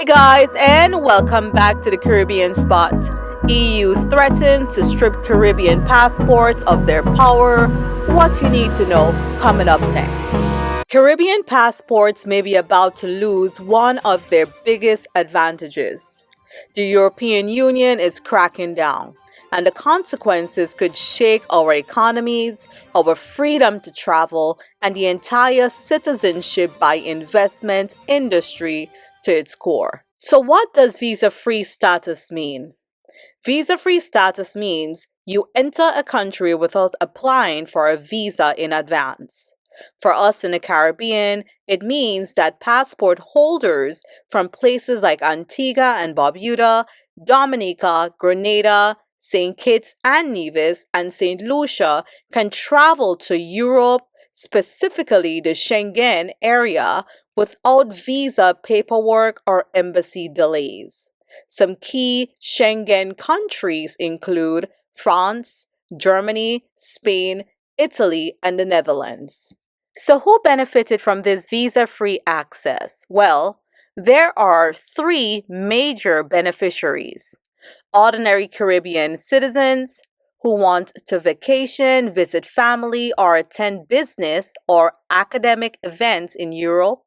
Hey guys, and welcome back to the Caribbean Spot. EU threatens to strip Caribbean passports of their power. What you need to know coming up next. Caribbean passports may be about to lose one of their biggest advantages. The European Union is cracking down, and the consequences could shake our economies, our freedom to travel, and the entire citizenship-by-investment industry to its core. So what does visa-free status mean? Visa-free status means you enter a country without applying for a visa in advance. For us in the Caribbean, it means that passport holders from places like Antigua and Barbuda, Dominica, Grenada, St. Kitts and Nevis, and St. Lucia can travel to Europe, specifically the Schengen area, without visa paperwork or embassy delays. Some key Schengen countries include France, Germany, Spain, Italy, and the Netherlands. So who benefited from this visa-free access? Well, there are three major beneficiaries. Ordinary Caribbean citizens who want to vacation, visit family, or attend business or academic events in Europe.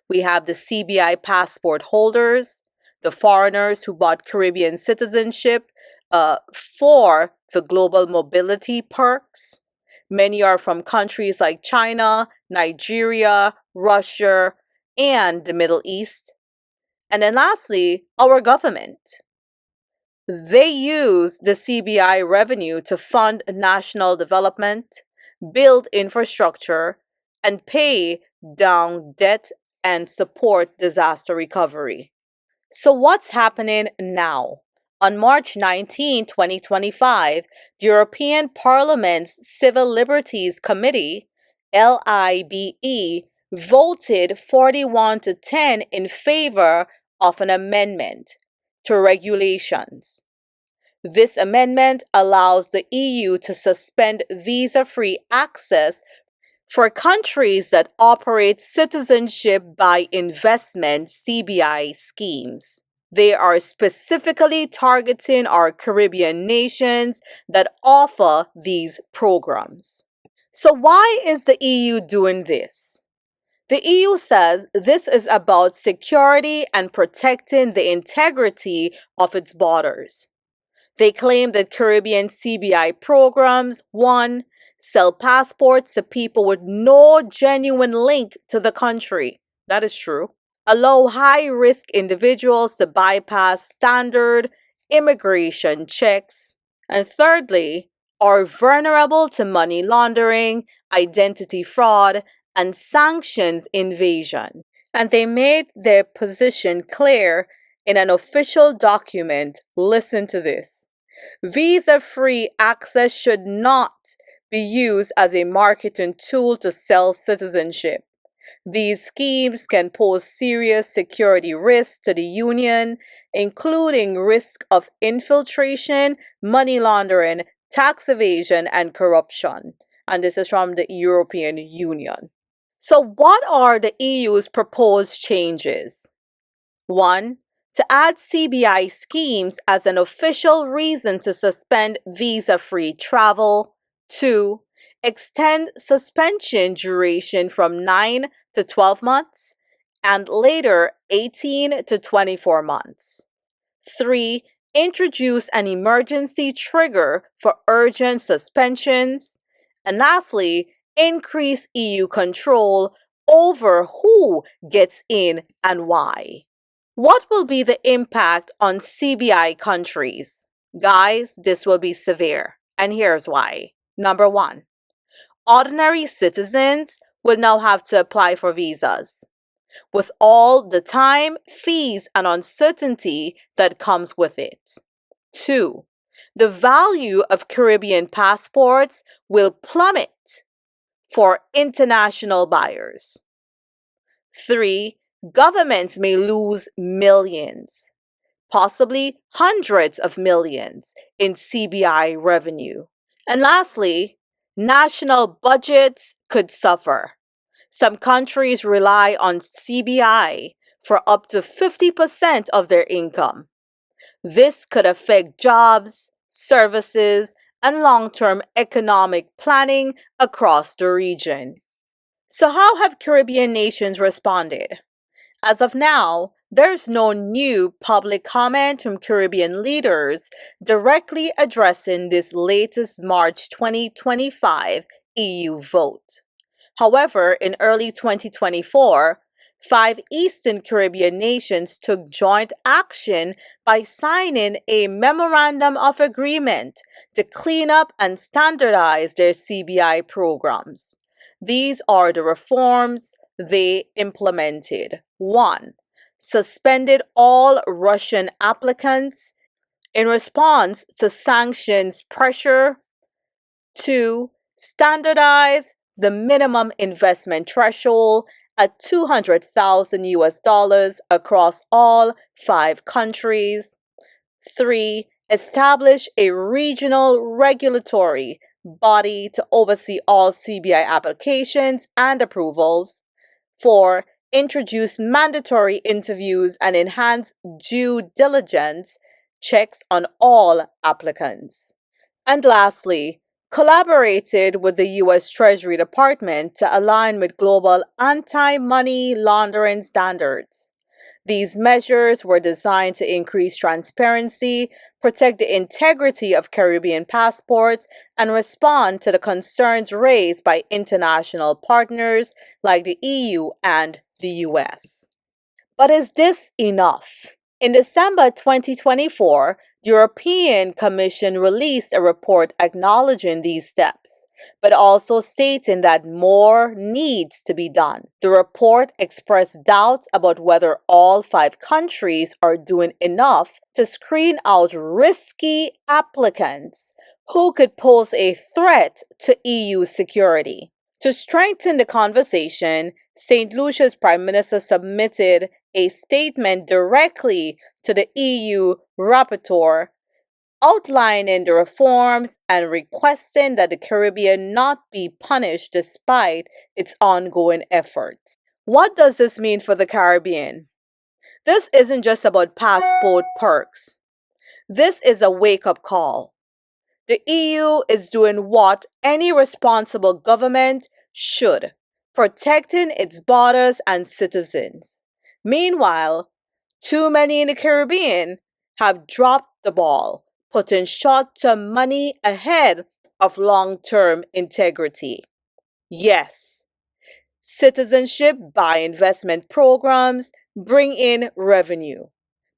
We have the CBI passport holders, the foreigners who bought Caribbean citizenship for the global mobility perks. Many are from countries like China, Nigeria, Russia, and the Middle East. And then lastly, our government. They use the CBI revenue to fund national development, build infrastructure, and pay down debt and support disaster recovery. So what's happening now? On March 19, 2025, the European Parliament's Civil Liberties Committee, LIBE, voted 41 to 10 in favor of an amendment to regulations. This amendment allows the EU to suspend visa-free access for countries that operate Citizenship-by-Investment (CBI) schemes. They are specifically targeting our Caribbean nations that offer these programs. So why is the EU doing this? The EU says this is about security and protecting the integrity of its borders. They claim that Caribbean CBI programs, 1. Sell passports to people with no genuine link to the country. That is true. Allow high-risk individuals to bypass standard immigration checks. And thirdly, are vulnerable to money laundering, identity fraud, and sanctions invasion. And they made their position clear in an official document. Listen to this. Visa-free access should not be used as a marketing tool to sell citizenship. These schemes can pose serious security risks to the Union, including risk of infiltration, money laundering, tax evasion, and corruption. And this is from the European Union. So what are the EU's proposed changes? 1. To add CBI schemes as an official reason to suspend visa-free travel. 2. Extend suspension duration from 9 to 12 months and later 18 to 24 months. 3. Introduce an emergency trigger for urgent suspensions. And lastly, increase EU control over who gets in and why. What will be the impact on CBI countries? Guys, this will be severe, and here's why. Number 1, ordinary citizens will now have to apply for visas, with all the time, fees, and uncertainty that comes with it. 2, the value of Caribbean passports will plummet for international buyers. 3, governments may lose millions, possibly hundreds of millions in CBI revenue. And lastly, national budgets could suffer. Some countries rely on CBI for up to 50% of their income. This could affect jobs, services, and long-term economic planning across the region. So how have Caribbean nations responded? As of now, there's no new public comment from Caribbean leaders directly addressing this latest March 2025 EU vote. However, in early 2024, 5 Eastern Caribbean nations took joint action by signing a Memorandum of Agreement to clean up and standardize their CBI programs. These are the reforms they implemented. 1. Suspended all Russian applicants in response to sanctions pressure. 2. Standardize the minimum investment threshold at $200,000 across all 5 countries. 3. Establish a regional regulatory body to oversee all CBI applications and approvals. 4. Introduce mandatory interviews and enhance due diligence checks on all applicants. And lastly, collaborated with the U.S. Treasury Department to align with global anti-money laundering standards. These measures were designed to increase transparency, protect the integrity of Caribbean passports, and respond to the concerns raised by international partners like the EU and the US. But is this enough? In December 2024, the European Commission released a report acknowledging these steps, but also stating that more needs to be done. The report expressed doubts about whether all 5 countries are doing enough to screen out risky applicants who could pose a threat to EU security. To strengthen the conversation, St. Lucia's Prime Minister submitted a statement directly to the EU rapporteur outlining the reforms and requesting that the Caribbean not be punished despite its ongoing efforts. What does this mean for the Caribbean? This isn't just about passport perks. This is a wake-up call. The EU is doing what any responsible government should, protecting its borders and citizens. Meanwhile, too many in the Caribbean have dropped the ball, putting short-term money ahead of long-term integrity. Yes, citizenship-by-investment programs bring in revenue.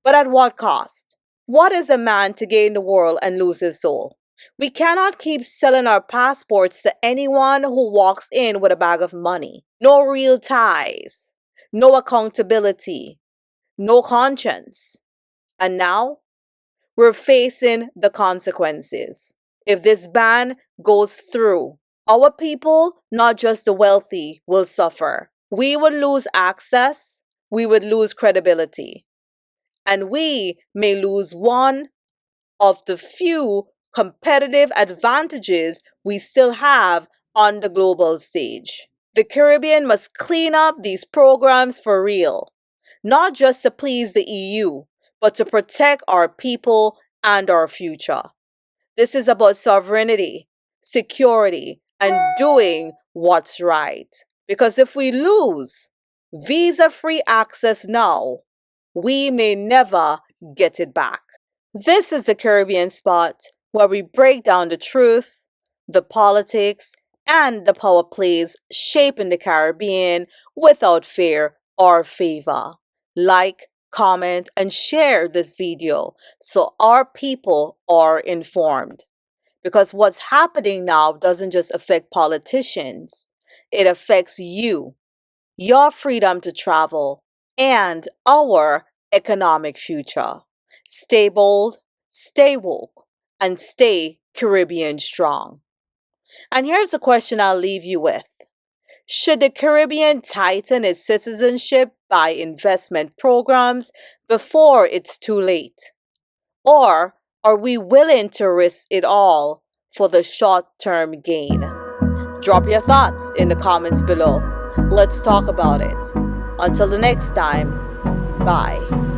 But at what cost? What is a man to gain the world and lose his soul? We cannot keep selling our passports to anyone who walks in with a bag of money. No real ties. No accountability, no conscience. And now, we're facing the consequences. If this ban goes through, our people, not just the wealthy, will suffer. We would lose access, we would lose credibility, and we may lose one of the few competitive advantages we still have on the global stage. The Caribbean must clean up these programs for real, not just to please the EU, but to protect our people and our future. This is about sovereignty, security, and doing what's right. Because if we lose visa-free access now, we may never get it back. This is the Caribbean Spot, where we break down the truth, the politics, and the power plays shaping the Caribbean without fear or favor. Like, comment, and share this video so our people are informed. Because what's happening now doesn't just affect politicians, it affects you, your freedom to travel, and our economic future. Stay bold, stay woke, and stay Caribbean strong. And here's a question I'll leave you with. Should the Caribbean tighten its citizenship-by-investment programs before it's too late? Or are we willing to risk it all for the short-term gain? Drop your thoughts in the comments below. Let's talk about it. Until the next time, Bye.